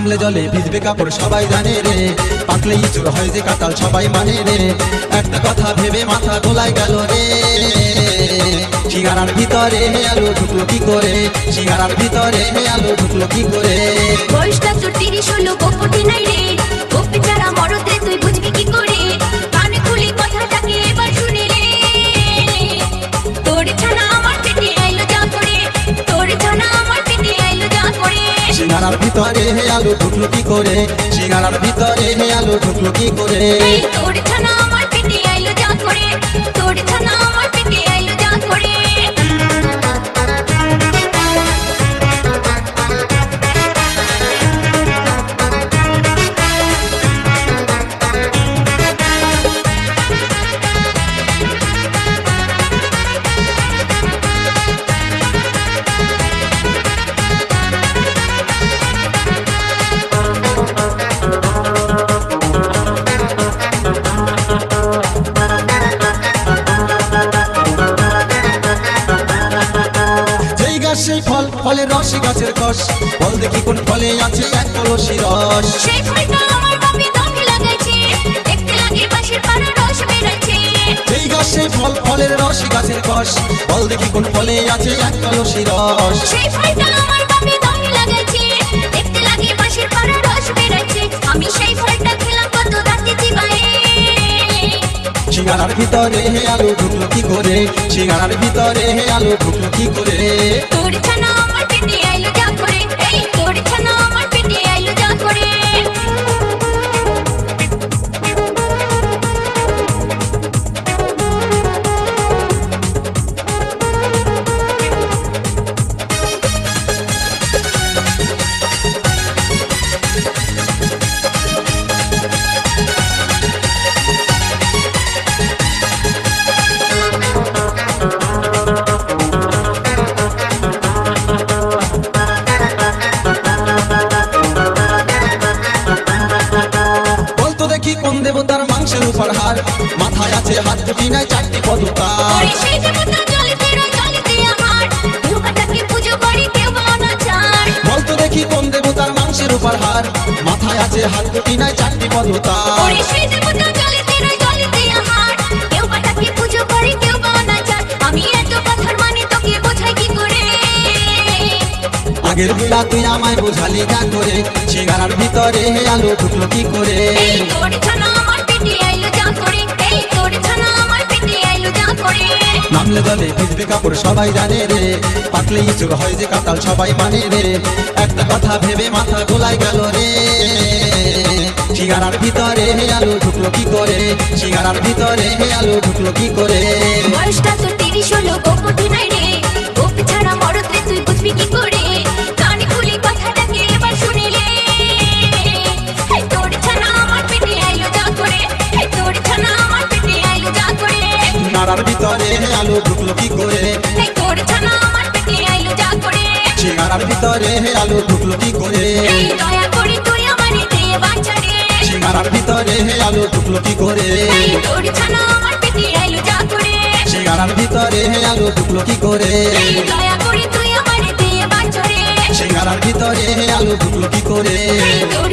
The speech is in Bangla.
নামলে জলে ভিজবে কাপড় সবাই জানে রে, পাকলে ইঁচুর হয় যে কাঁঠাল সবাই মানে রে। একটা কথা ভেবে মাথা গোলায় গেল রে, সিঙ্গারার ভিতরে আলো ঢুকলো কি করে, সিঙ্গারার ভিতরে আলো ঢুকলো কি করে। বয়সটা তোর 30 হলো গোপটি নাই রে, গোপি ছাড়া মরদ রে তুই বুঝবি কি করে। কানে খুলি কথাটাকে এবার শুনে রে, তোর ছানা আমার পেটে আইলো যা করে, তোর ছানা আমার পেটে আইলো যা করে। সিঙ্গারার ভিতরে আলো ঢুকলো কি করে, সিঙ্গারার ভিতরে আলো ঢুকলো কি করে। তোর ছানা আমার পেটে আইলো যা করে, তোর ছানা আমার পেটে আইলো যা করে। সেই ফল ফলের রস গাছের কষ, বল দেখি কোন ফলে আছে এক কলসি রস। সেই ফলটা আমার বাপি দমে লাগাইছে, দেখতে লাগে বাঁশের পাড়া রস বেরাচ্ছে। সেই গাছ সেই ফল ফলের রস গাছের কষ, বল দেখি কোন ফলে আছে এক কলসি রস। সেই ফলটা আমার বাপি দমে লাগাইছে, দেখতে লাগে বাঁশের পাড়া রস বেরাচ্ছে। আমি সেই ফলটা খেলাম কত রাতে চিবায়ে। সিঙ্গারার ভিতরে আলো ঢুকলো কি করে, সিঙ্গারার ভিতরে আলো ঢুকলো কি করে। তোর ছানা আমার পেটে আইলো যা করে, এই তোর ছানা আমার পেটে আইলো যা করে। কোন দেবতার মাংসের উপর হার, মাথায় আছে হাত দুটি নাই চারটি পদতার। ওরে সেই দেবতা জলেতে রয় জলেতে আমার, দুর্গাটাকে পুজো করি কেউ অনাচার। বলতো দেখি কোন দেবতার মাংসের উপর হার, মাথায় আছে হাত দুটি নাই চারটি পদতার। ওরে সেই দেবতা জলেতে রয় জলেতে আমার, কেউ বাটাকে পুজো করি কেউ অনাচার। আমি এত কথার মানে তোকে বোঝাই কি করে। আগের বেলা তুই আমায় বোঝালি যা করে, সিঙ্গারার ভিতরে আলো ঢুকলো কি করে। এই তোর ছানা আমার পেটে আইলো যা করে, এই তোর ছানা আমার পেটে আইলো যা করে। নামলে জলে ভিজবে কাপড় সবাই জানে রে, পাকলে ইঁচুর হয় যে কাঁঠাল সবাই মানে রে। একটা কথা ভেবে মাথা গোলায় গেল রে, সিঙ্গারার ভিতরে আলো ঢুকলো কি করে, সিঙ্গারার ভিতরে আলো ঢুকলো কি করে। বয়সটা তোর 30 হলো গোপটি নাই রে, গোপি ছাড়া মরদ রে তুই বুঝবি কি করে। কানে খুলি কথাটাকে এবার শুনে রে, এই তোর ছানা আমার পেটে আইলো যা করে, এই তোর ছানা আমার পেটে আইলো যা করে। সিঙ্গারার ভিতরে আলো ঢুকলো কি করে, এই তোর ছানা আমার পেটে আইলো যা করে। সিঙ্গারার ভিতরে আলো ঢুকলো কি করে। এই দয়া করে তুই আমারে দে বাঁচা রে, সিঙ্গারার ভিতরে আলো ঢুকলো কি করে। এই তোর ছানা আমার পেটে আইলো যা করে। সিঙ্গারার ভিতরে আলো ঢুকলো কি করে। এই দয়া করে তুই আমারে দে বাঁচা রে, সিঙ্গারার ভিতরে আলো ঢুকলো কি করে। এই তোর